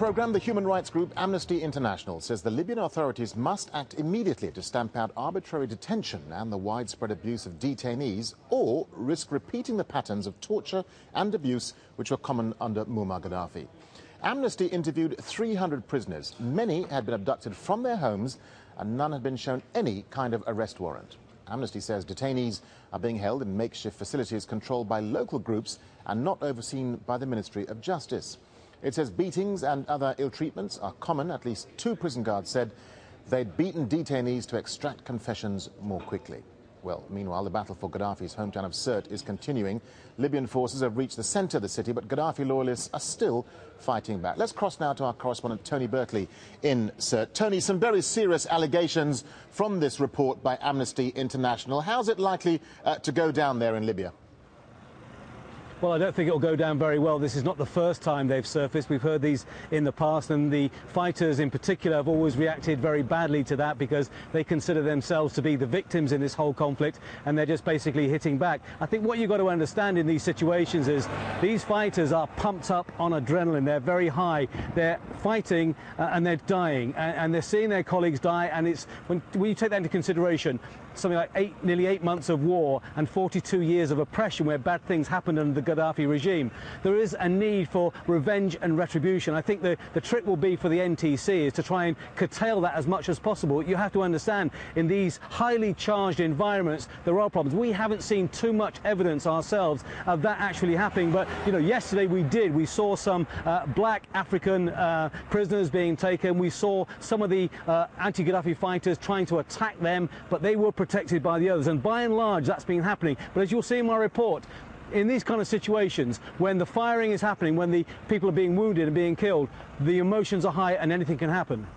programme, the human rights group Amnesty International says the Libyan authorities must act immediately to stamp out arbitrary detention and the widespread abuse of detainees, or risk repeating the patterns of torture and abuse which were common under Muammar Gaddafi. Amnesty interviewed 300 prisoners. Many had been abducted from their homes and none had been shown any kind of arrest warrant. Amnesty says detainees are being held in makeshift facilities controlled by local groups and not overseen by the Ministry of Justice. It says beatings and other ill treatments are common. At least 2 prison guards said they'd beaten detainees to extract confessions more quickly. Well, meanwhile, the battle for Gaddafi's hometown of Sirte is continuing. Libyan forces have reached the centre of the city, but Gaddafi loyalists are still fighting back. Let's cross now to our correspondent Tony Berkeley in Sirte. Tony, some very serious allegations from this report by Amnesty International. How's it likely to go down there in Libya? Well, I don't think it'll go down very well. This is not the first time they've surfaced. We've heard these in the past, and the fighters in particular have always reacted very badly to that because they consider themselves to be the victims in this whole conflict, and they're just basically hitting back. I think what you've got to understand in these situations is these fighters are pumped up on adrenaline. They're very high. They're fighting and they're dying, and they're seeing their colleagues die, and it's when you take that into consideration, something like nearly 8 months of war and 42 years of oppression where bad things happened under the Gaddafi regime. There is a need for revenge and retribution. I think the trick will be for the NTC is to try and curtail that as much as possible. You have to understand, in these highly charged environments, there are problems. We haven't seen too much evidence ourselves of that actually happening, but you know, yesterday we did. We saw some black African prisoners being taken. We saw some of the anti-Gaddafi fighters trying to attack them, but they were protected by the others, and by and large that's been happening. But as you'll see in my report, in these kind of situations, when the firing is happening, when the people are being wounded and being killed, the emotions are high and anything can happen.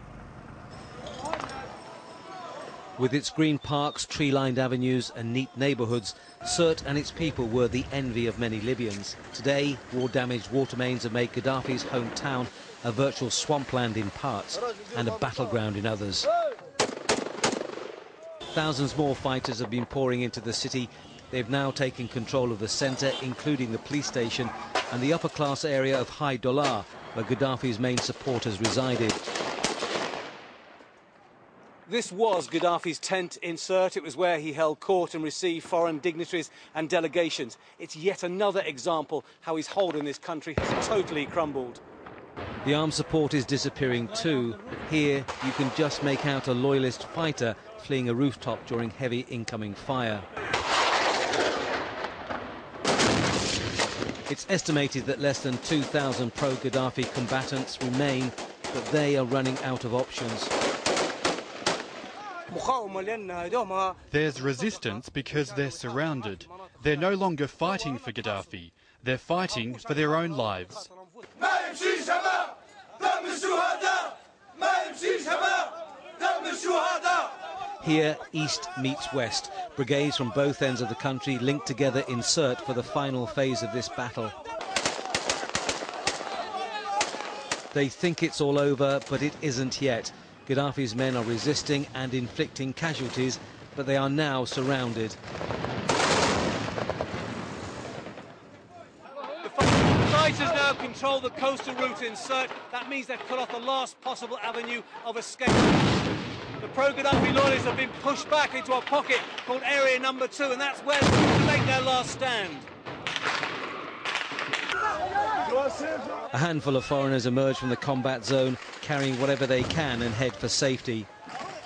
With its green parks, tree-lined avenues and neat neighbourhoods, Sirte and its people were the envy of many Libyans. Today, war-damaged water mains have made Gaddafi's hometown a virtual swampland in parts and a battleground in others. Thousands more fighters have been pouring into the city. They've now taken control of the centre, including the police station and the upper-class area of High Dolar, where Gaddafi's main supporters resided. This was Gaddafi's tent in Sirte. It was where he held court and received foreign dignitaries and delegations. It's yet another example how his hold in this country has totally crumbled. The armed support is disappearing too. Here you can just make out a loyalist fighter fleeing a rooftop during heavy incoming fire. It's estimated that less than 2,000 pro-Gaddafi combatants remain, but they are running out of options. There's resistance because they're surrounded. They're no longer fighting for Gaddafi. They're fighting for their own lives. Here, East meets West. Brigades from both ends of the country linked together in Sirte for the final phase of this battle. They think it's all over, but it isn't yet. Gaddafi's men are resisting and inflicting casualties, but they are now surrounded. The fighters now control the coastal route in Sirte. That means they've cut off the last possible avenue of escape. The pro-Gaddafi loyalists have been pushed back into a pocket called Area Number 2, and that's where they make their last stand. A handful of foreigners emerge from the combat zone, carrying whatever they can and head for safety.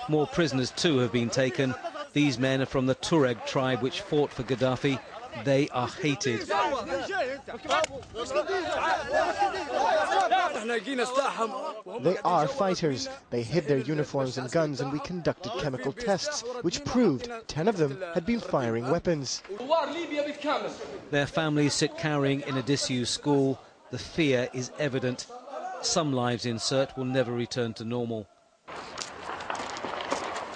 More prisoners too have been taken. These men are from the Tuareg tribe which fought for Gaddafi. They are hated. They are fighters. They hid their uniforms and guns, and we conducted chemical tests, which proved 10 of them had been firing weapons. Their families sit cowering in a disused school. The fear is evident. Some lives in Sirte will never return to normal.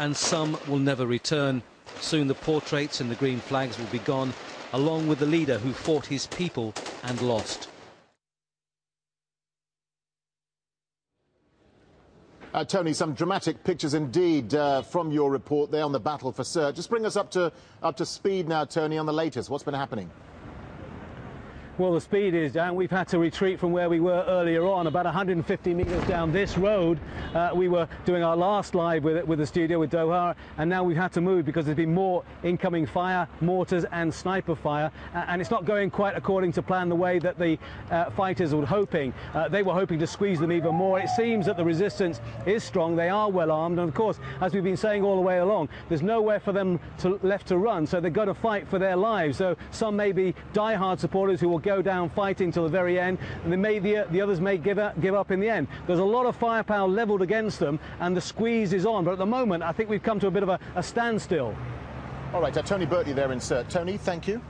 And some will never return. Soon the portraits and the green flags will be gone, along with the leader who fought his people and lost. Tony, some dramatic pictures indeed from your report there on the battle for Sirte. Just bring us up to speed now, Tony, on the latest. What's been happening? Well, the speed is down. We've had to retreat from where we were earlier on, about 150 metres down this road. We were doing our last live with the studio with Doha, and now we've had to move because there's been more incoming fire, mortars and sniper fire, and it's not going quite according to plan the way that the fighters were hoping. They were hoping to squeeze them even more. It seems that the resistance is strong. They are well armed, and of course, as we've been saying all the way along, there's nowhere for them left to run, so they've got to fight for their lives. So some may be die-hard supporters who will go down fighting till the very end, and the others may give up in the end. There's a lot of firepower levelled against them, and the squeeze is on, but at the moment I think we've come to a bit of a standstill. All right, Tony Bertley there in Sirte. Tony, thank you.